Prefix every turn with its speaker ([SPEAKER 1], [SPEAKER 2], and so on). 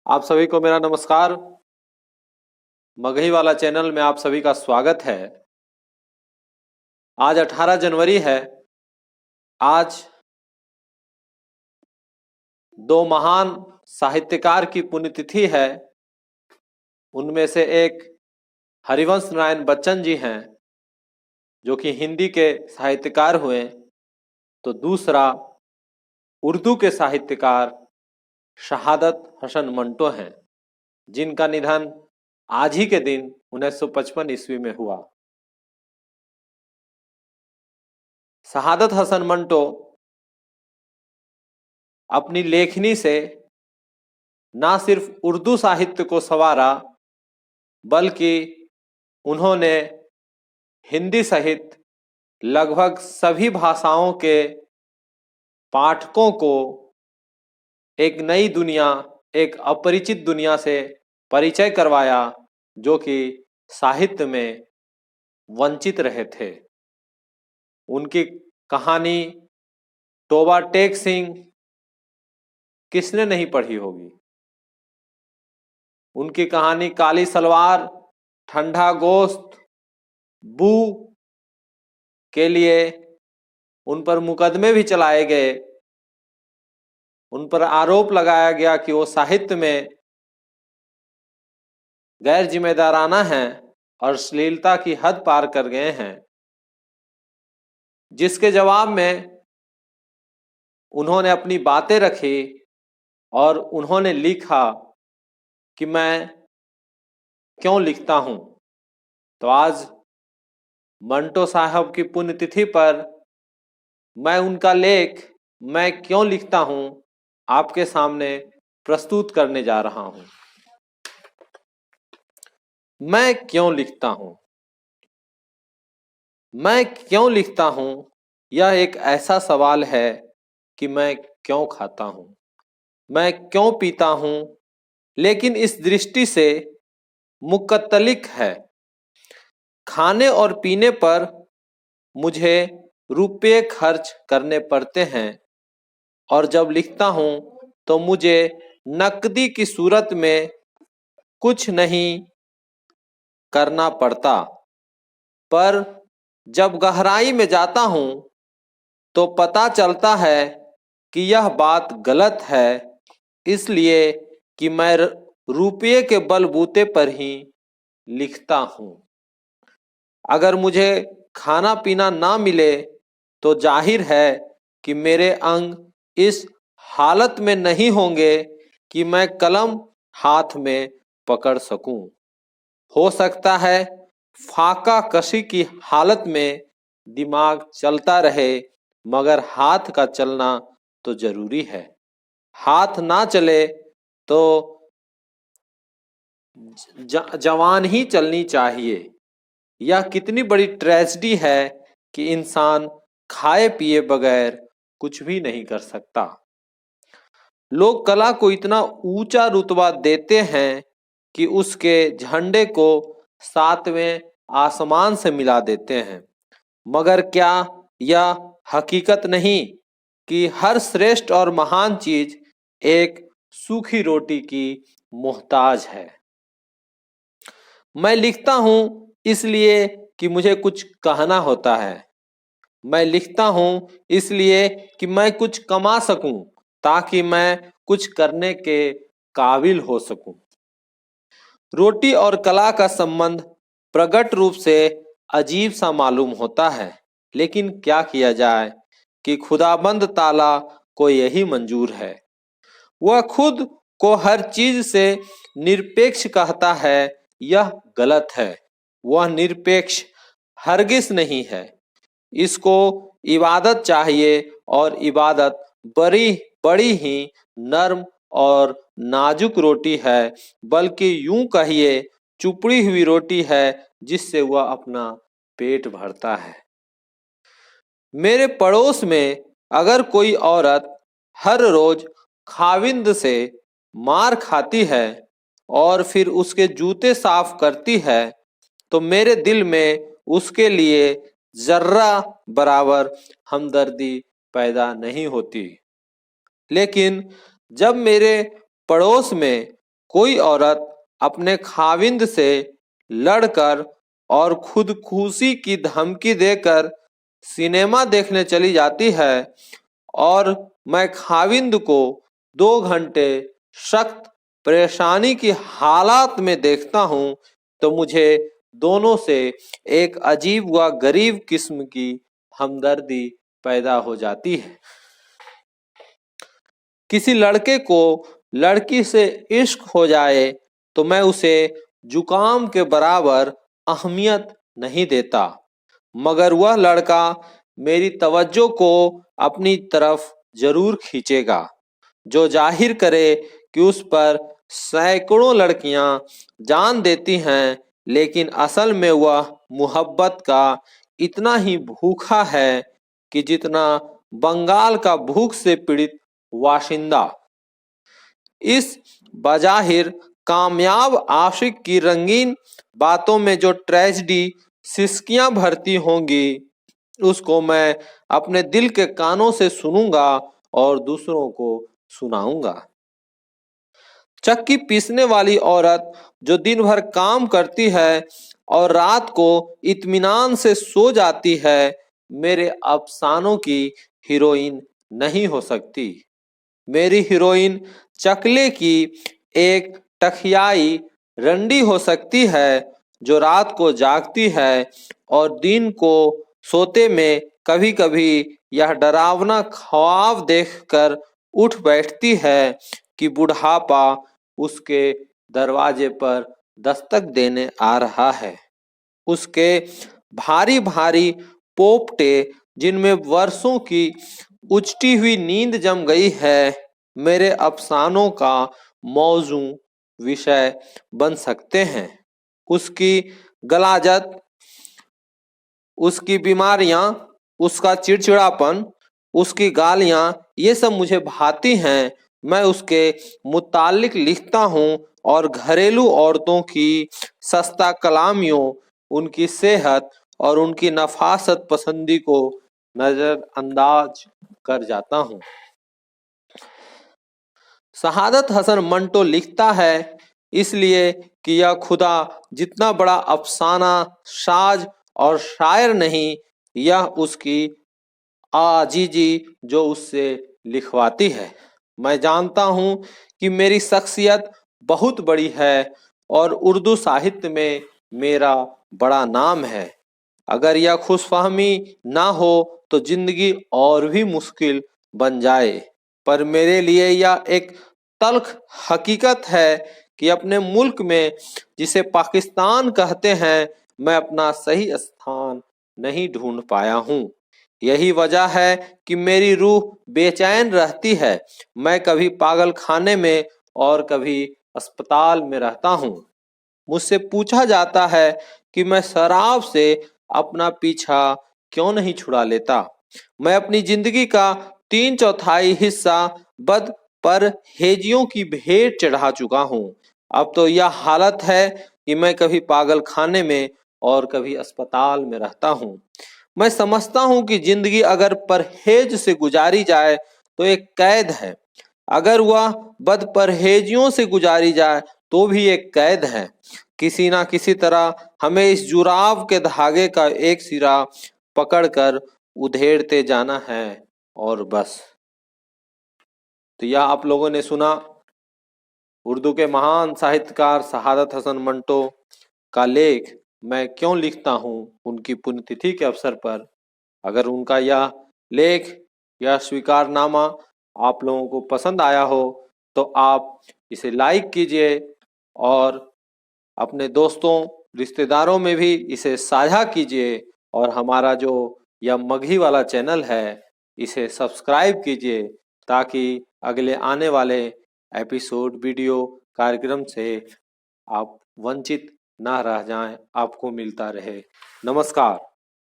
[SPEAKER 1] आप सभी को मेरा नमस्कार। मगही वाला चैनल में आप सभी का स्वागत है। आज 18 जनवरी है। आज दो महान साहित्यकार की पुण्यतिथि है। उनमें से एक हरिवंश नारायण बच्चन जी हैं, जो कि हिंदी के साहित्यकार हुए, तो दूसरा उर्दू के साहित्यकार शहादत हसन मंटो हैं, जिनका निधन आज ही के दिन 1955 ईस्वी में हुआ। शहादत हसन मंटो अपनी लेखनी से ना सिर्फ उर्दू साहित्य को संवारा, बल्कि उन्होंने हिंदी सहित लगभग सभी भाषाओं के पाठकों को एक नई दुनिया, एक अपरिचित दुनिया से परिचय करवाया, जो कि साहित्य में वंचित रहे थे। उनकी कहानी तोबा टेक सिंह किसने नहीं पढ़ी होगी। उनकी कहानी काली सलवार, ठंडा गोश्त, बू के लिए उन पर मुकदमे भी चलाए गए। उन पर आरोप लगाया गया कि वो साहित्य में गैर जिम्मेदाराना हैं और अश्लीलता की हद पार कर गए हैं, जिसके जवाब में उन्होंने अपनी बातें रखी और उन्होंने लिखा कि मैं क्यों लिखता हूं। तो आज मंटो साहब की पुण्यतिथि पर मैं उनका लेख मैं क्यों लिखता हूं आपके सामने प्रस्तुत करने जा रहा हूं। मैं क्यों लिखता हूं? मैं क्यों लिखता हूं, यह एक ऐसा सवाल है कि मैं क्यों खाता हूं, मैं क्यों पीता हूं, लेकिन इस दृष्टि से मुक्तलिक है। खाने और पीने पर मुझे रुपये खर्च करने पड़ते हैं, और जब लिखता हूं तो मुझे नकदी की सूरत में कुछ नहीं करना पड़ता। पर जब गहराई में जाता हूं तो पता चलता है कि यह बात गलत है, इसलिए कि मैं रुपये के बलबूते पर ही लिखता हूं। अगर मुझे खाना पीना ना मिले तो जाहिर है कि मेरे अंग इस हालत में नहीं होंगे कि मैं कलम हाथ में पकड़ सकूं। हो सकता है फाका कशी की हालत में दिमाग चलता रहे, मगर हाथ का चलना तो जरूरी है। हाथ ना चले तो जवान ही चलनी चाहिए। यह कितनी बड़ी ट्रेजेडी है कि इंसान खाए पिए बगैर कुछ भी नहीं कर सकता। लोग कला को इतना ऊंचा रुतबा देते हैं कि उसके झंडे को 7वें आसमान से मिला देते हैं, मगर क्या यह हकीकत नहीं कि हर श्रेष्ठ और महान चीज एक सूखी रोटी की मोहताज है। मैं लिखता हूं इसलिए कि मुझे कुछ कहना होता है। मैं लिखता हूं इसलिए कि मैं कुछ कमा सकूं, ताकि मैं कुछ करने के काबिल हो सकूं। रोटी और कला का संबंध प्रकट रूप से अजीब सा मालूम होता है, लेकिन क्या किया जाए कि खुदाबंद ताला को यही मंजूर है। वह खुद को हर चीज से निरपेक्ष कहता है, यह गलत है। वह निरपेक्ष हरगिज नहीं है। इसको इबादत चाहिए, और इबादत बड़ी बड़ी ही नर्म और नाजुक रोटी है, बल्कि यूं कहिए चुपड़ी हुई रोटी है, जिससे वह अपना पेट भरता है। मेरे पड़ोस में अगर कोई औरत हर रोज खाविंद से मार खाती है और फिर उसके जूते साफ करती है, तो मेरे दिल में उसके लिए जर्रा बराबर हमदर्दी पैदा नहीं होती। लेकिन जब मेरे पड़ोस में कोई औरत अपने खाविंद से लड़कर और खुदकुशी की धमकी देकर सिनेमा देखने चली जाती है और मैं खाविंद को 2 घंटे सख्त परेशानी की हालात में देखता हूँ, तो मुझे दोनों से एक अजीब व गरीब किस्म की हमदर्दी पैदा हो जाती है। किसी लड़के को लड़की से इश्क हो जाए तो मैं उसे जुकाम के बराबर अहमियत नहीं देता, मगर वह लड़का मेरी तवज्जो को अपनी तरफ जरूर खींचेगा, जो जाहिर करे कि उस पर सैकड़ों लड़कियां जान देती हैं, लेकिन असल में वह मोहब्बत का इतना ही भूखा है कि जितना बंगाल का भूख से पीड़ित वाशिंदा। इस बजाहिर कामयाब आशिक की रंगीन बातों में जो ट्रेजेडी सिसकियां भरती होंगी, उसको मैं अपने दिल के कानों से सुनूंगा और दूसरों को सुनाऊंगा। चक्की पीसने वाली औरत जो दिन भर काम करती है और रात को इत्मीनान से सो जाती है, मेरे अफसानों की हीरोइन नहीं हो सकती। मेरी हीरोइन चकले की एक टखियाई रंडी हो सकती है, जो रात को जागती है और दिन को सोते में कभी कभी यह डरावना ख्वाब देखकर उठ बैठती है कि बुढ़ापा उसके दरवाजे पर दस्तक देने आ रहा है। उसके भारी भारी पोपटे, जिनमें वर्षों की उचटी हुई नींद जम गई है, मेरे अफसानों का मौजू विषय बन सकते हैं। उसकी गलाजत, उसकी बीमारियां, उसका चिड़चिड़ापन, उसकी गालियां, ये सब मुझे भाती हैं। मैं उसके मुतालिक लिखता हूँ और घरेलू औरतों की सस्ता कलामियों, उनकी सेहत और उनकी नफासत पसंदी को नजरअंदाज कर जाता हूँ। शहादत हसन मंटो लिखता है इसलिए कि यह खुदा जितना बड़ा अफसाना साज और शायर नहीं, यह उसकी आजीजी जो उससे लिखवाती है। मैं जानता हूँ कि मेरी शख्सियत बहुत बड़ी है और उर्दू साहित्य में मेरा बड़ा नाम है। अगर यह खुशफहमी ना हो तो जिंदगी और भी मुश्किल बन जाए, पर मेरे लिए यह एक तल्ख हकीकत है कि अपने मुल्क में, जिसे पाकिस्तान कहते हैं, मैं अपना सही स्थान नहीं ढूंढ पाया हूँ। यही वजह है कि मेरी रूह बेचैन रहती है। मैं कभी पागल खाने में और कभी अस्पताल में रहता हूँ। मुझसे पूछा जाता है कि मैं शराब से अपना पीछा क्यों नहीं छुड़ा लेता। मैं अपनी जिंदगी का 3/4 हिस्सा बद परहेजियों की भेंट चढ़ा चुका हूँ। अब तो यह हालत है कि मैं कभी पागल खाने में और कभी अस्पताल में रहता हूँ। मैं समझता हूँ कि जिंदगी अगर परहेज से गुजारी जाए तो एक कैद है, अगर वह बद परहेजियों से गुजारी जाए तो भी एक कैद है। किसी ना किसी तरह हमें इस जुराब के धागे का एक सिरा पकड़कर उधेड़ते जाना है और बस। तो यह आप लोगों ने सुना उर्दू के महान साहित्यकार शहादत हसन मंटो का लेख मैं क्यों लिखता हूँ, उनकी पुण्यतिथि के अवसर पर। अगर उनका यह लेख या स्वीकारनामा आप लोगों को पसंद आया हो तो आप इसे लाइक कीजिए और अपने दोस्तों रिश्तेदारों में भी इसे साझा कीजिए और हमारा जो यह मगही वाला चैनल है इसे सब्सक्राइब कीजिए, ताकि अगले आने वाले एपिसोड वीडियो कार्यक्रम से आप वंचित ना रह जाएं, आपको मिलता रहे। नमस्कार।